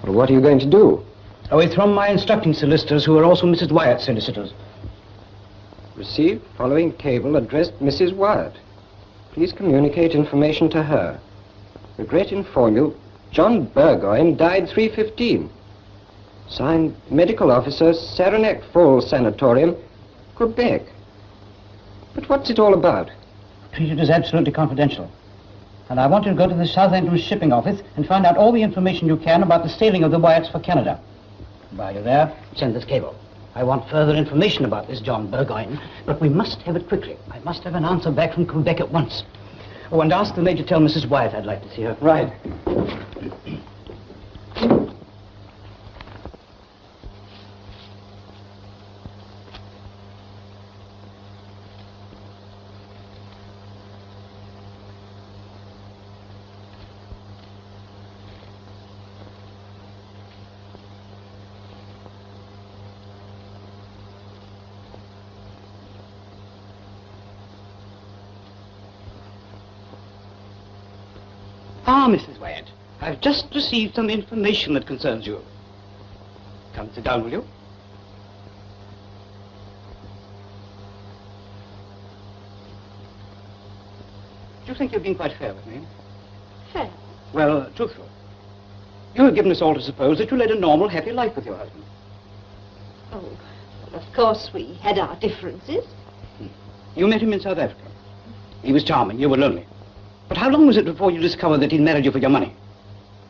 Well, what are you going to do? Oh, it's from my instructing solicitors, who are also Mrs. Wyatt's solicitors. Received following cable addressed Mrs. Wyatt. Please communicate information to her. Regret inform you, John Burgoyne died 3:15. Signed, Medical Officer, Saranac Falls Sanatorium, Quebec. But what's it all about? Treat it as absolutely confidential. And I want you to go to the South Entrance shipping office and find out all the information you can about the sailing of the Wyatts for Canada. While you're there, send this cable. I want further information about this John Burgoyne, but we must have it quickly. I must have an answer back from Quebec at once. Oh, and ask the maid to tell Mrs. Wyatt I'd like to see her. Right. Ah, Mrs. Wyatt, I've just received some information that concerns you. Come sit down, will you? Do you think you've been quite fair with me? Fair? Well, truthful. You have given us all to suppose that you led a normal, happy life with your husband. Oh, well, of course we had our differences. You met him in South Africa. He was charming, you were lonely. But how long was it before you discovered that he'd married you for your money?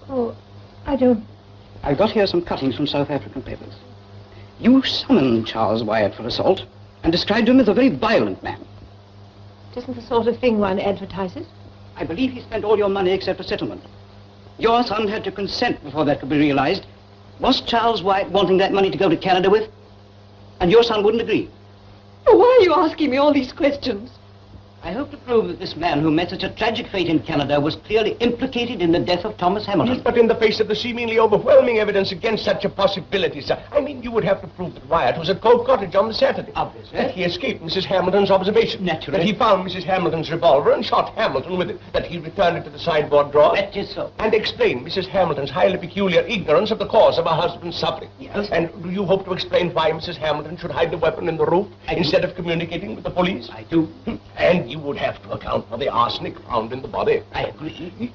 Oh, I don't... I've got here some cuttings from South African papers. You summoned Charles Wyatt for assault and described him as a very violent man. It isn't the sort of thing one advertises. I believe he spent all your money except a settlement. Your son had to consent before that could be realized. Was Charles Wyatt wanting that money to go to Canada with? And your son wouldn't agree. Oh, why are you asking me all these questions? I hope to prove that this man who met such a tragic fate in Canada was clearly implicated in the death of Thomas Hamilton. Yes, but in the face of the seemingly overwhelming evidence against such a possibility, sir, I mean, you would have to prove that Wyatt was at Cove Cottage on the Saturday. Obviously. That he escaped Mrs. Hamilton's observation. Naturally. That he found Mrs. Hamilton's revolver and shot Hamilton with it. That he returned it to the sideboard drawer. That is so. And explained Mrs. Hamilton's highly peculiar ignorance of the cause of her husband's suffering. Yes. And do you hope to explain why Mrs. Hamilton should hide the weapon in the roof instead of communicating with the police? I do. And you would have to account for the arsenic found in the body. I agree.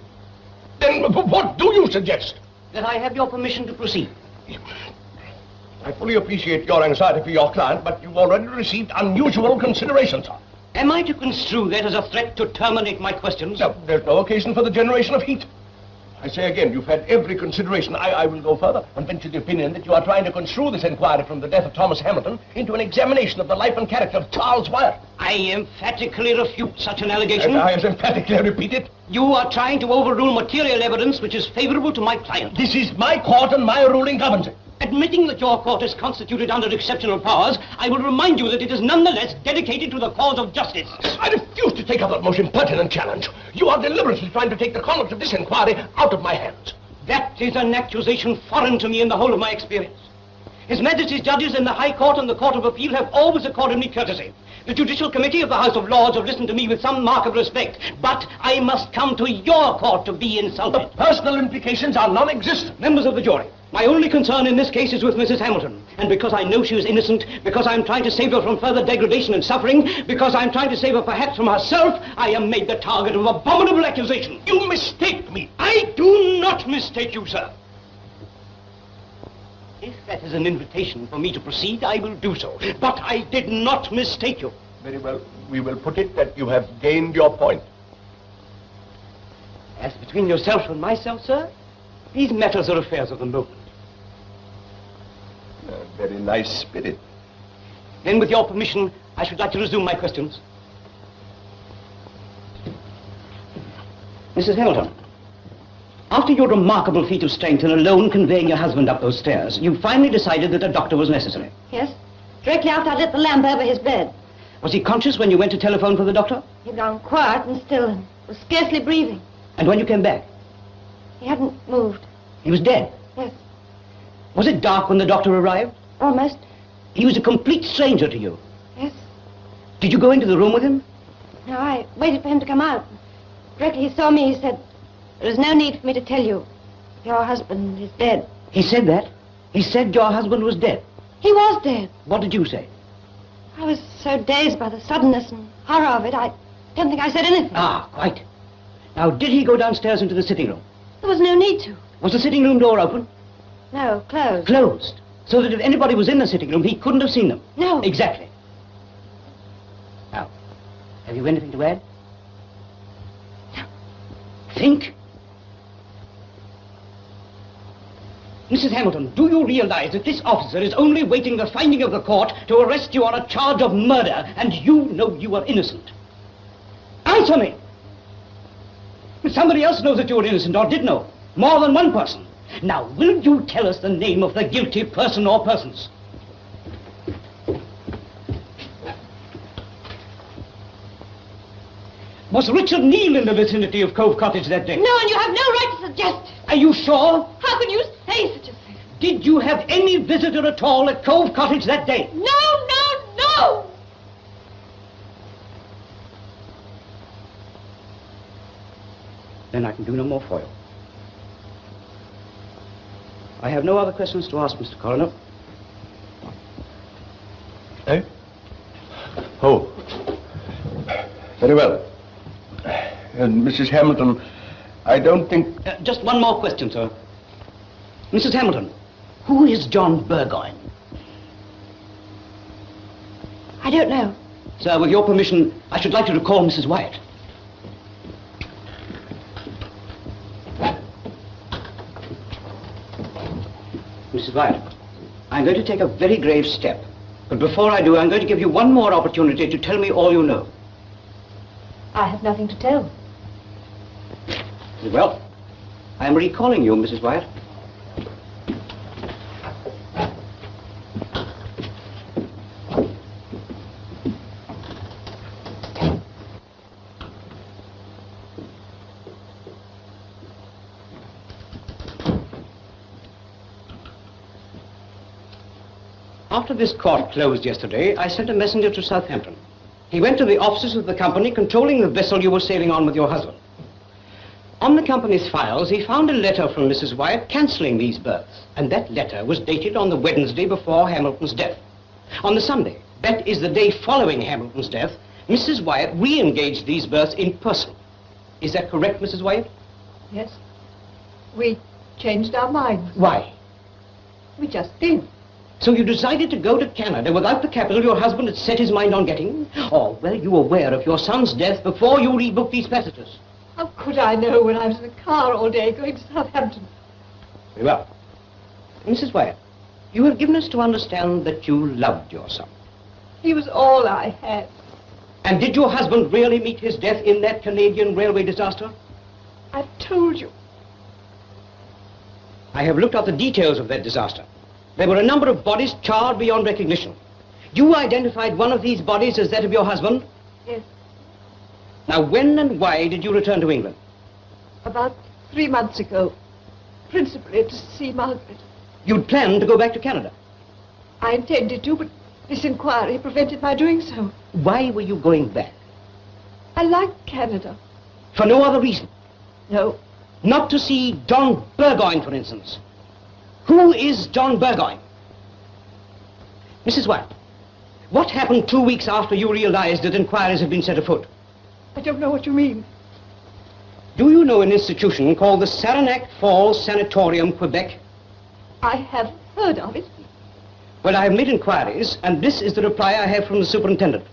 Then what do you suggest? That I have your permission to proceed. I fully appreciate your anxiety for your client, but you've already received unusual consideration, sir. Am I to construe that as a threat to terminate my questions? No, there's no occasion for the generation of heat. I say again, you've had every consideration. I will go further and venture the opinion that you are trying to construe this inquiry from the death of Thomas Hamilton into an examination of the life and character of Charles Wyatt. I emphatically refute such an allegation. And I as emphatically repeat it. You are trying to overrule material evidence which is favorable to my client. This is my court and my ruling governs it. Admitting that your court is constituted under exceptional powers, I will remind you that it is nonetheless dedicated to the cause of justice. I refuse to take up that most impertinent challenge. You are deliberately trying to take the conduct of this inquiry out of my hands. That is an accusation foreign to me in the whole of my experience. His Majesty's judges in the High Court and the Court of Appeal have always accorded me courtesy. The Judicial Committee of the House of Lords have listened to me with some mark of respect, but I must come to your court to be insulted. The personal implications are non-existent. Members of the jury, my only concern in this case is with Mrs. Hamilton. And because I know she is innocent, because I'm trying to save her from further degradation and suffering, because I'm trying to save her perhaps from herself, I am made the target of abominable accusation. You mistake me. I do not mistake you, sir. If that is an invitation for me to proceed, I will do so. But I did not mistake you. Very well. We will put it that you have gained your point. As between yourself and myself, sir, these matters are affairs of the moment. A very nice spirit. Then, with your permission, I should like to resume my questions. Mrs. Hamilton, after your remarkable feat of strength in alone conveying your husband up those stairs, you finally decided that a doctor was necessary. Yes. Directly after I lit the lamp over his bed. Was he conscious when you went to telephone for the doctor? He'd gone quiet and still and was scarcely breathing. And when you came back? He hadn't moved. He was dead? Yes. Was it dark when the doctor arrived? Almost. He was a complete stranger to you? Yes. Did you go into the room with him? No, I waited for him to come out. Directly he saw me, he said, "There is no need for me to tell you. Your husband is dead." He said that? He said your husband was dead? He was dead. What did you say? I was so dazed by the suddenness and horror of it, I don't think I said anything. Ah, quite. Now, did he go downstairs into the sitting room? There was no need to. Was the sitting room door open? No, closed. Closed. So that if anybody was in the sitting room, he couldn't have seen them? No. Exactly. Now, have you anything to add? No. Think. Mrs. Hamilton, do you realize that this officer is only waiting the finding of the court to arrest you on a charge of murder, and you know you are innocent? Answer me! Somebody else knows that you are innocent, or did know. More than one person. Now, will you tell us the name of the guilty person or persons? Was Richard Neale in the vicinity of Cove Cottage that day? No, and you have no right to suggest it. Are you sure? How can you say such a thing? Did you have any visitor at all at Cove Cottage that day? No, no, no! Then I can do no more for you. I have no other questions to ask, Mr. Coroner. Eh? Oh. Very well. And Mrs. Hamilton, I don't think... Just one more question, sir. Mrs. Hamilton, who is John Burgoyne? I don't know. Sir, with your permission, I should like you to call Mrs. Wyatt. Mrs. Wyatt, I'm going to take a very grave step. But before I do, I'm going to give you one more opportunity to tell me all you know. I have nothing to tell. Very well. I am recalling you, Mrs. Wyatt. After this court closed yesterday, I sent a messenger to Southampton. He went to the offices of the company controlling the vessel you were sailing on with your husband. On the company's files, he found a letter from Mrs. Wyatt cancelling these berths, and that letter was dated on the Wednesday before Hamilton's death. On the Sunday, that is the day following Hamilton's death, Mrs. Wyatt re-engaged these berths in person. Is that correct, Mrs. Wyatt? Yes. We changed our minds. Why? We just did. So you decided to go to Canada without the capital your husband had set his mind on getting? Or were you aware of your son's death before you rebooked these passages? How could I know when I was in the car all day going to Southampton? Very well. Mrs. Wyatt, you have given us to understand that you loved your son. He was all I had. And did your husband really meet his death in that Canadian railway disaster? I've told you. I have looked up the details of that disaster. There were a number of bodies charred beyond recognition. You identified one of these bodies as that of your husband? Yes. Now, when and why did you return to England? About 3 months ago. Principally to see Margaret. You'd planned to go back to Canada? I intended to, but this inquiry prevented my doing so. Why were you going back? I like Canada. For no other reason? No. Not to see John Burgoyne, for instance. Who is John Burgoyne? Mrs. Wyatt, what happened 2 weeks after you realized that inquiries had been set afoot? I don't know what you mean. Do you know an institution called the Saranac Falls Sanatorium, Quebec? I have heard of it. Well, I have made inquiries, and this is the reply I have from the superintendent.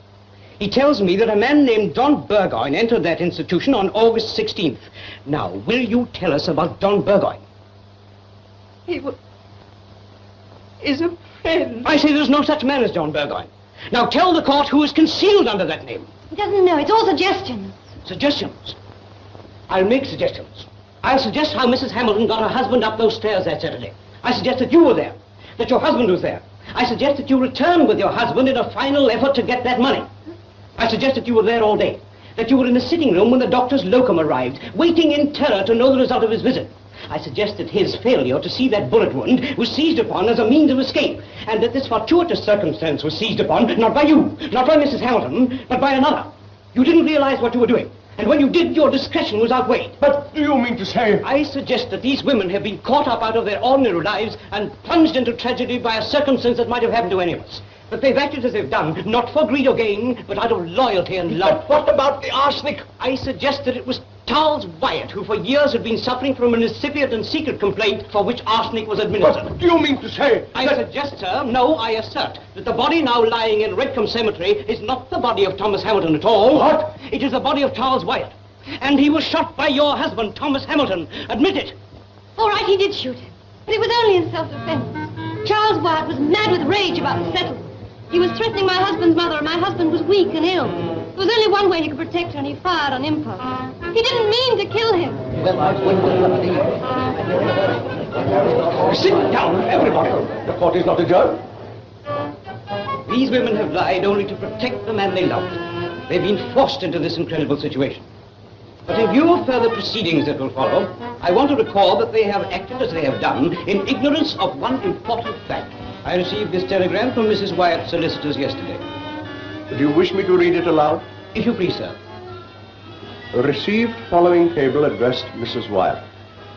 He tells me that a man named John Burgoyne entered that institution on August 16th. Now, will you tell us about John Burgoyne? He is a friend. I say there's no such man as John Burgoyne. Now tell the court who is concealed under that name. He doesn't know. It's all suggestions. Suggestions? I'll make suggestions. I'll suggest how Mrs. Hamilton got her husband up those stairs that Saturday. I suggest that you were there, that your husband was there. I suggest that you returned with your husband in a final effort to get that money. I suggest that you were there all day, that you were in the sitting room when the doctor's locum arrived, waiting in terror to know the result of his visit. I suggest that his failure to see that bullet wound was seized upon as a means of escape, and that this fortuitous circumstance was seized upon, not by you, not by Mrs. Hamilton, but by another. You didn't realize what you were doing, and when you did, your discretion was outweighed. But do you mean to say... I suggest that these women have been caught up out of their ordinary lives and plunged into tragedy by a circumstance that might have happened to any of us. But they've acted as they've done, not for greed or gain, but out of loyalty and love. But what about the arsenic? I suggest that it was Charles Wyatt, who for years had been suffering from an incipient and secret complaint for which arsenic was administered. But do you mean to say... I suggest, sir, no, I assert, that the body now lying in Redcombe Cemetery is not the body of Thomas Hamilton at all. What? It is the body of Charles Wyatt. And he was shot by your husband, Thomas Hamilton. Admit it. All right, he did shoot him. But it was only in self-defense. Charles Wyatt was mad with rage about the settlement. He was threatening my husband's mother, and my husband was weak and ill. There was only one way he could protect her, and he fired on impulse. He didn't mean to kill him. Well, I was Sit down, everybody. The court is not adjourned. These women have lied only to protect the man they loved. They've been forced into this incredible situation. But in view of further proceedings that will follow, I want to recall that they have acted as they have done in ignorance of one important fact. I received this telegram from Mrs. Wyatt's solicitors yesterday. Do you wish me to read it aloud? If you please, sir. Received following cable addressed Mrs. Wyatt.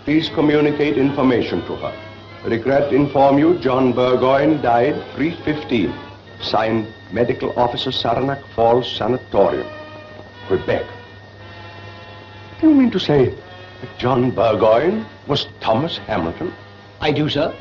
Please communicate information to her. Regret to inform you John Burgoyne died 3:15. Signed Medical Officer Saranac Falls Sanatorium, Quebec. Do you mean to say that John Burgoyne was Thomas Hamilton? I do, sir.